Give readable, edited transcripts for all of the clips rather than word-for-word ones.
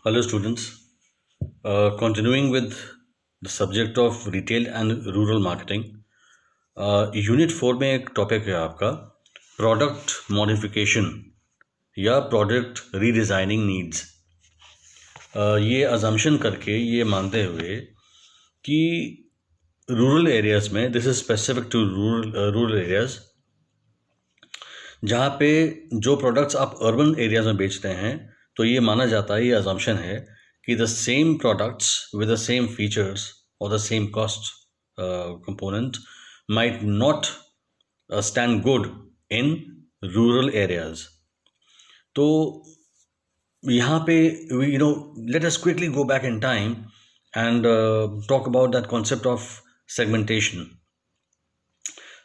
Hello, students. Continuing with the subject of retail and rural marketing, unit 4 में एक topic है आपका product modification या प्रोडक्ट रीडिज़ाइनिंग नीड्स। ये अजम्पशन करके ये मानते हुए कि रूरल एरियाज़ में, this is specific to rural areas, जहाँ पे जो प्रोडक्ट्स आप अर्बन एरियाज़ में बेचते हैं, तो ये माना जाता है, ये अजम्पशन है कि the same products with the same features और the same cost component might not stand good in rural areas. तो यहाँ पे let us quickly go back in time and talk about that concept of segmentation.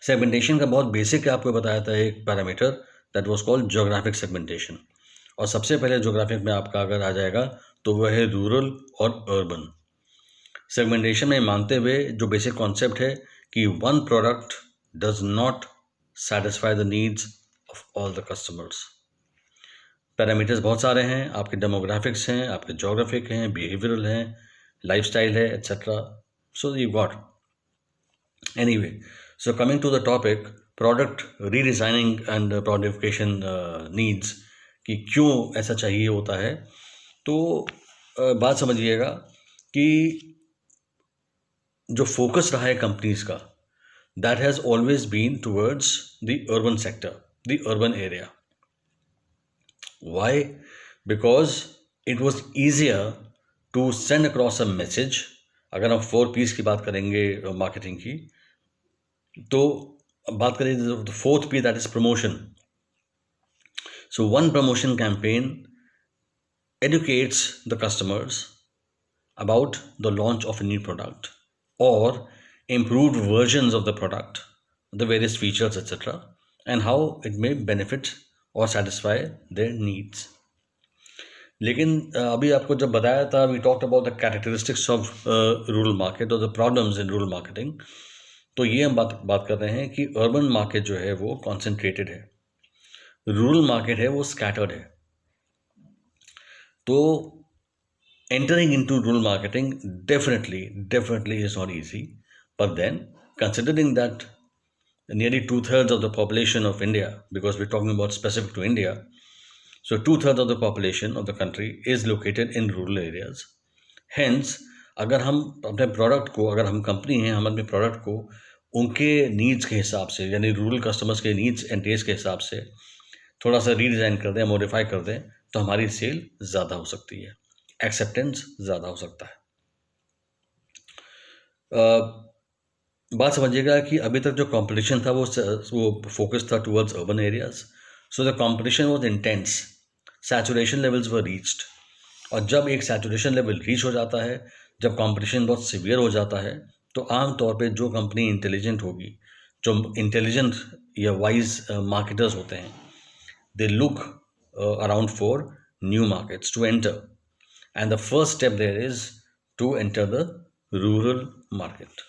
Segmentation का बहुत basic आपको बताया था एक parameter that was called geographic segmentation, और सबसे पहले ज्योग्राफिक में आपका अगर आ जाएगा तो वह है रूरल और अर्बन। सेगमेंटेशन में मानते हुए जो बेसिक कॉन्सेप्ट है कि one product does not satisfy the needs of all the customers. Parameters बहुत सारे हैं, आपके डेमोग्राफिक्स हैं, आपके जोग्राफिक हैं, बिहेवियरल हैं, लाइफस्टाइल है, etcetera. So you got anyway. So coming to the topic product redesigning and productification needs, कि क्यों ऐसा चाहिए होता है. तो बात समझिएगा कि जो फोकस रहा है कंपनीज का, that has always been towards the urban sector, the urban area. Why? Because it was easier to send across a message. अगर हम 4 P's की बात करेंगे मार्केटिंग की, तो बात करें the 4th P, that is promotion. So one promotion campaign educates the customers about the launch of a new product or improved versions of the product, the various features, etc., and how it may benefit or satisfy their needs. लेकिन अभी आपको जब बताया था, we talked about the characteristics of rural market or the problems in rural marketing, तो ये हम बात कर रहे हैं कि urban market जो है वो concentrated है, rural market है वो scattered है. तो entering into rural marketing definitely is not easy. But then, considering that nearly 2/3 of the population of India, because we're talking about specific to India, so 2/3 of the population of the country is located in rural areas. Hence, अगर हम अपने product को, अगर हम company हैं, हम अपने product को उनके नीड्स के हिसाब से, यानी रूरल कस्टमर्स के नीड्स एंड टेस्ट के हिसाब से थोड़ा सा रीडिज़ाइन कर दें, मॉडिफाई कर दें, तो हमारी सेल ज़्यादा हो सकती है, एक्सेप्टेंस ज़्यादा हो सकता है. बात समझिएगा कि अभी तक जो कंपटीशन था वो फोकस था towards urban areas. So the competition was intense, saturation levels were reached, और जब एक सैचुरेशन लेवल रीच हो जाता है, जब कंपटीशन बहुत सीवियर हो जाता है, तो आम तौर पे जो कंपनी इंटेलिजेंट होगी, जो इंटेलिजेंट या वाइज मार्केटर्स होते हैं, they look around for new markets to enter, and the first step there is to enter the rural market.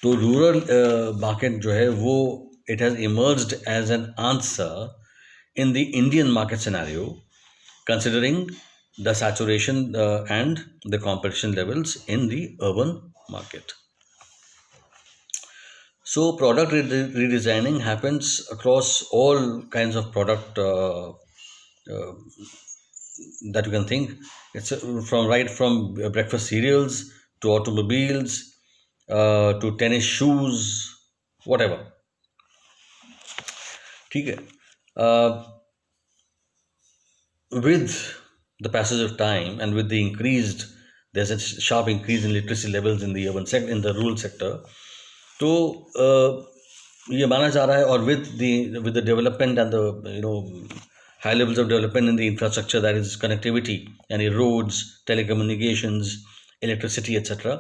तो रूरल मार्केट जो है वो it has emerged as an answer in the Indian market scenario, considering the saturation and the competition levels in the urban market. So product redesigning happens across all kinds of product that you can think. It's from breakfast cereals to automobiles, to tennis shoes, whatever. ठीक है. With the passage of time and with the there's a sharp increase in literacy levels in the urban sector, in the rural sector. तो ये माना जा रहा है, और with the development and the high levels of development in the infrastructure, that is connectivity, and roads, telecommunications, electricity, etc.,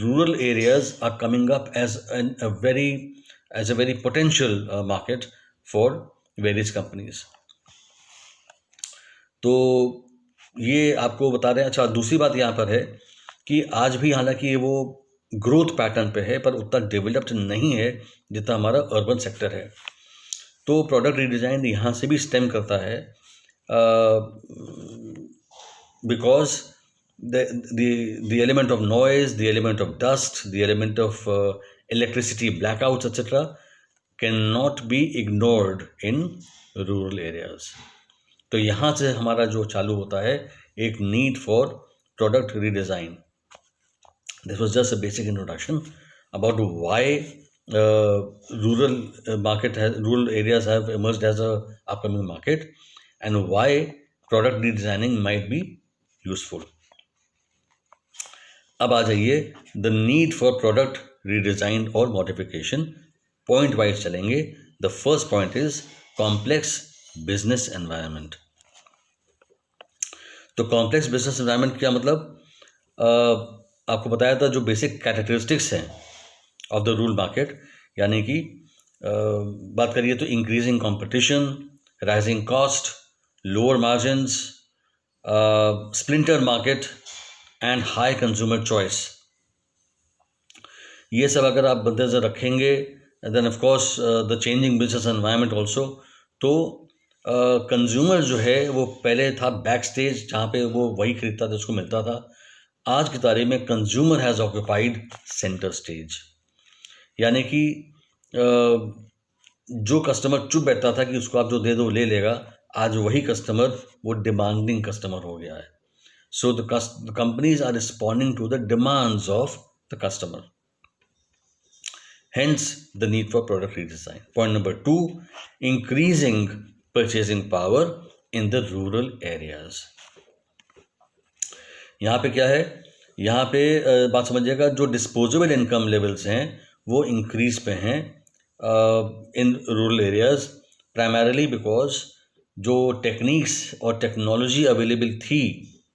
rural areas are coming up as a very potential market for various companies. तो ये आपको बता रहे हैं. अच्छा, दूसरी बात यहाँ पर है कि आज भी हालांकि वो ग्रोथ पैटर्न पे है, पर उतना डेवलप्ड नहीं है जितना हमारा अर्बन सेक्टर है. तो प्रोडक्ट रीडिज़ाइन यहाँ से भी स्टेम करता है because the element of noise, the element of dust, the element of electricity blackouts, etc., cannot be ignored in rural areas. तो यहाँ से हमारा जो चालू होता है एक need for product redesign. This was just a basic introduction about why rural areas have emerged as a upcoming market and why product redesigning might be useful. अब आ जाइए the need for product redesign और modification. Point wise चलेंगे. The first point is complex business environment. तो complex business environment क्या मतलब? आपको बताया था जो बेसिक कैरेक्टरिस्टिक्स हैं ऑफ द रूरल मार्केट, यानी कि बात करिए तो increasing competition, rising cost, lower margins, splinter market and high consumer choice. ये सब अगर आप मद्देनजर रखेंगे, then of course the changing business environment also. तो कंज्यूमर जो है वो पहले था बैक स्टेज, जहाँ पे वो वही खरीदता था, उसको मिलता था. आज की तारीख में consumer has occupied centre stage, यानी कि जो कस्टमर चुप बैठता था कि उसको आप जो दे दो ले लेगा, आज वही कस्टमर वो डिमांडिंग कस्टमर हो गया है. So the companies are responding to the demands of the customer. Hence, the need for product redesign. Point number 2, increasing purchasing power in the rural areas. यहाँ पे क्या है? यहाँ पे बात समझिएगा, जो डिस्पोजेबल इनकम लेवल्स हैं वो इंक्रीज पे हैं in rural areas, primarily because जो टेक्निक्स और टेक्नोलॉजी अवेलेबल थी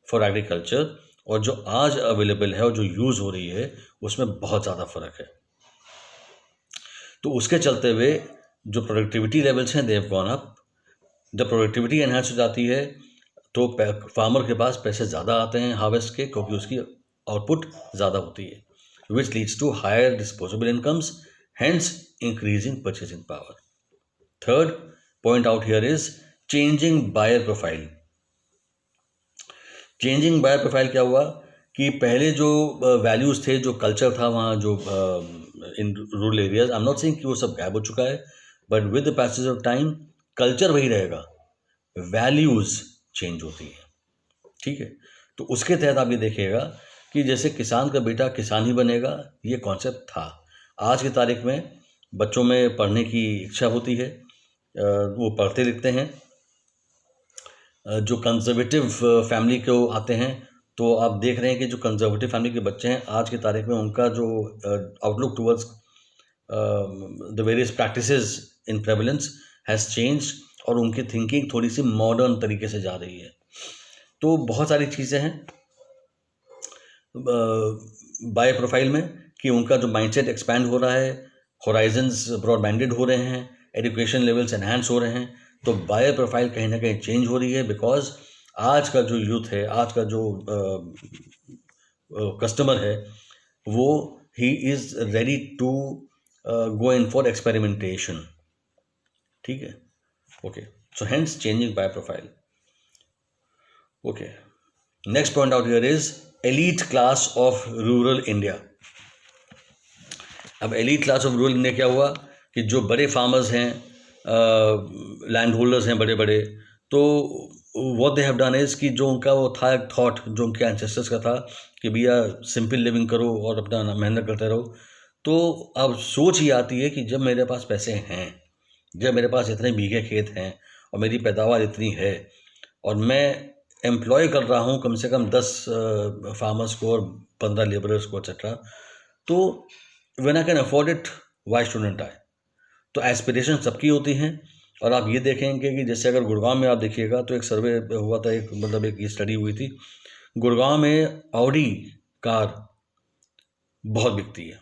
फॉर एग्रीकल्चर और जो आज अवेलेबल है और जो यूज़ हो रही है उसमें बहुत ज़्यादा फ़र्क है. तो उसके चलते हुए जो प्रोडक्टिविटी लेवल्स हैं दे हैव गॉन अप. जब प्रोडक्टिविटी एनहांस हो जाती है तो फार्मर के पास पैसे ज़्यादा आते हैं हार्वेस्ट के, क्योंकि उसकी आउटपुट ज़्यादा होती है, which leads to higher disposable incomes, hence increasing purchasing power. Third point out here is changing buyer profile. Changing buyer profile क्या हुआ कि पहले जो वैल्यूज़ थे, जो कल्चर था वहाँ जो in rural areas, I am not saying कि वो सब गायब हो चुका है, but with the passage of time culture वही रहेगा, वैल्यूज़ चेंज होती हैं. ठीक है, तो उसके तहत आप ये देखिएगा कि जैसे किसान का बेटा किसान ही बनेगा, ये कॉन्सेप्ट था. आज की तारीख में बच्चों में पढ़ने की इच्छा होती है, वो पढ़ते लिखते हैं. जो कंजर्वेटिव फैमिली को आते हैं तो आप देख रहे हैं कि जो कंजर्वेटिव फैमिली के बच्चे हैं आज की तारीख में उनका जो outlook towards the various practices in prevalence has change और उनकी थिंकिंग थोड़ी सी मॉडर्न तरीके से जा रही है. तो बहुत सारी चीज़ें हैं बाय प्रोफाइल में कि उनका जो माइंडसेट एक्सपैंड हो रहा है, होराइजन्स ब्रॉड माइंडेड हो रहे हैं, एजुकेशन लेवल्स एनहांस हो रहे हैं. तो बायर प्रोफाइल कहीं ना कहीं चेंज हो रही है, बिकॉज आज का जो यूथ है, आज का जो कस्टमर है, वो ही is ready to go in for experimentation. ठीक है, okay. So hence changing buyer profile. Okay, next point out here is elite class of rural India. अब elite class of rural India क्या हुआ कि जो बड़े फार्मर्स हैं, लैंड होल्डर्स हैं बड़े बड़े, तो what they have done is कि जो उनका वो था एक थॉट जो उनके एंसेस्टर्स का था कि भैया सिंपल लिविंग करो और अपना मेहनत करते रहो. तो अब सोच ये आती है कि जब मेरे पास पैसे हैं, जब मेरे पास इतने बीघे खेत हैं और मेरी पैदावार इतनी है और मैं एम्प्लॉय कर रहा हूँ कम से कम 10 फार्मर्स को और 15 लेबरर्स को एक्सेट्रा, तो when I can afford it, why shouldn't आई. तो एस्पिरेशन सबकी होती हैं. और आप ये देखेंगे कि जैसे अगर गुड़गांव में आप देखिएगा तो एक सर्वे हुआ था, एक मतलब एक ये स्टडी हुई थी, गुड़गांव में ऑडी कार बहुत बिकती है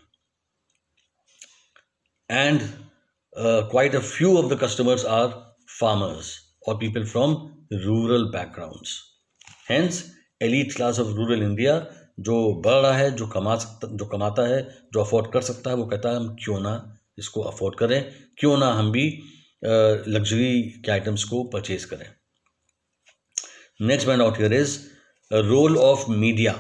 and quite a few of the customers are farmers और people from rural backgrounds. Hence elite class of rural India जो बढ़ रहा है, जो कमाता है, जो अफोर्ड कर सकता है, वो कहता है हम क्यों ना इसको अफोर्ड करें, क्यों ना हम भी लग्जरी के आइटम्स को परचेज करें. Next point out here is role of media.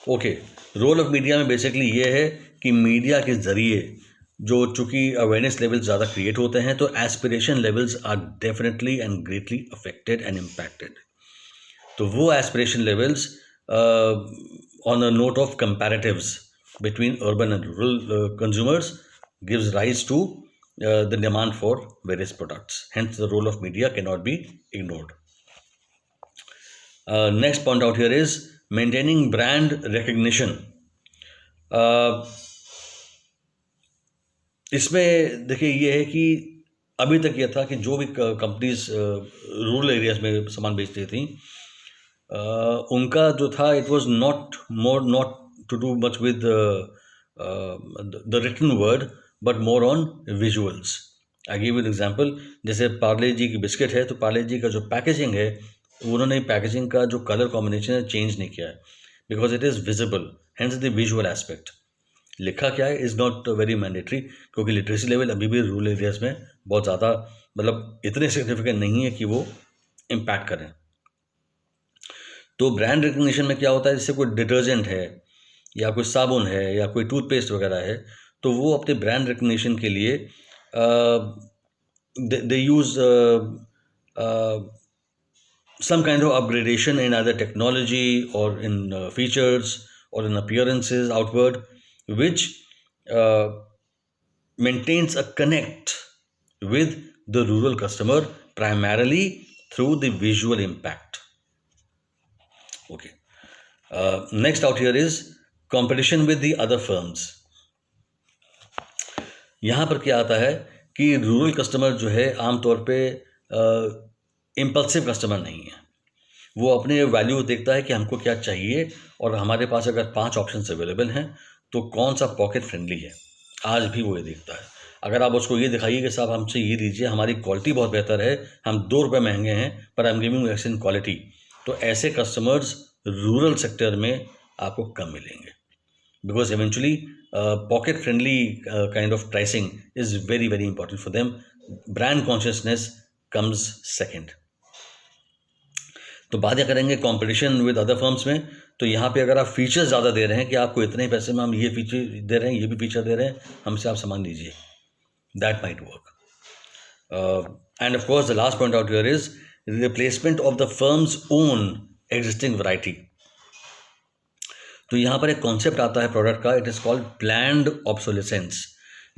Okay, role of media में बेसिकली ये है कि मीडिया के ज़रिए जो चूँकि अवेयरनेस लेवल्स ज़्यादा क्रिएट होते हैं तो aspiration levels are definitely and greatly affected and impacted. तो वो aspiration levels on a note of comparatives between urban and rural consumers gives rise to the demand for various products. Hence, the role of media cannot be ignored. Next point out here is maintaining brand recognition. इसमें देखिए ये है कि अभी तक ये था कि जो भी कंपनीज रूरल एरियाज में सामान बेचती थी उनका जो था it was not to do much with the written word but more on visuals. I give you an example. जैसे पार्ले जी की बिस्किट है तो पार्ले जी का जो पैकेजिंग है उन्होंने पैकेजिंग का जो कलर कॉम्बिनेशन है चेंज नहीं किया है because it is visible, hence the visual aspect. लिखा क्या है इज़ नॉट वेरी मैंडेटरी क्योंकि लिटरेसी लेवल अभी भी रूरल एरियाज में बहुत ज़्यादा मतलब इतने सिग्निफिकेंट नहीं है कि वो इम्पैक्ट करें। तो ब्रांड रिकग्निशन में क्या होता है, जैसे कोई डिटर्जेंट है या कोई साबुन है या कोई टूथपेस्ट वगैरह है तो वो अपने ब्रांड रिकग्निशन के लिए दे use some kind of upgradation in either technology or in features or in appearances outward, which maintains a connect with the rural customer primarily through the visual impact. Okay. Next out here is competition with the other firms. यहाँ पर क्या आता है कि rural customer जो है आमतौर पे इम्पल्सिव कस्टमर नहीं है, वो अपने वैल्यू देखता है कि हमको क्या चाहिए और हमारे पास अगर 5 ऑप्शंस अवेलेबल हैं तो कौन सा पॉकेट फ्रेंडली है, आज भी वो ये देखता है। अगर आप उसको ये दिखाइए कि साहब हमसे ये दीजिए, हमारी क्वालिटी बहुत बेहतर है, हम 2 रुपये महंगे हैं पर I am giving excellent quality, तो ऐसे कस्टमर्स रूरल सेक्टर में आपको कम मिलेंगे because eventually pocket friendly kind of pricing is very very important for them. Brand consciousness comes second. तो बातें करेंगे कंपटीशन विद अदर फर्म्स में, तो यहाँ पे अगर आप फीचर्स ज़्यादा दे रहे हैं कि आपको इतने पैसे में हम ये फीचर दे रहे हैं, ये भी फीचर दे रहे हैं, हमसे आप सामान लीजिए, that might work. End of course the last point out here is replacement of the firms own existing variety. तो यहाँ पर एक कॉन्सेप्ट आता है प्रोडक्ट का, it is called planned obsolescence.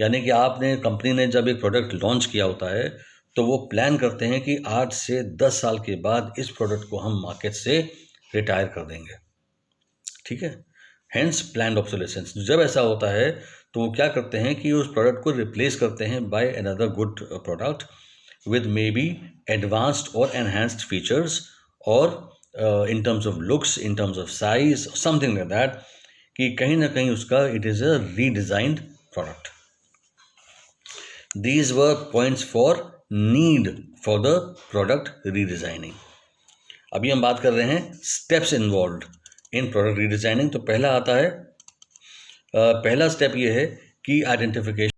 यानी कि आपने कंपनी ने जब एक प्रोडक्ट लॉन्च किया होता है तो वो प्लान करते हैं कि 8 से 10 साल के बाद इस प्रोडक्ट को हम मार्केट से रिटायर कर देंगे, ठीक है, हेंस प्लैंड ऑब्सोलेसेंस। जब ऐसा होता है तो वो क्या करते हैं कि उस प्रोडक्ट को रिप्लेस करते हैं by another good product with may be advanced और एनहांस्ड फीचर्स और in terms of looks, in terms of size, something like that, कि कहीं ना कहीं उसका it is a redesigned product. These were points for need for the product redesigning. अभी हम बात कर रहे हैं steps involved in product redesigning। तो पहला आता है, पहला स्टेप ये है कि आइडेंटिफिकेशन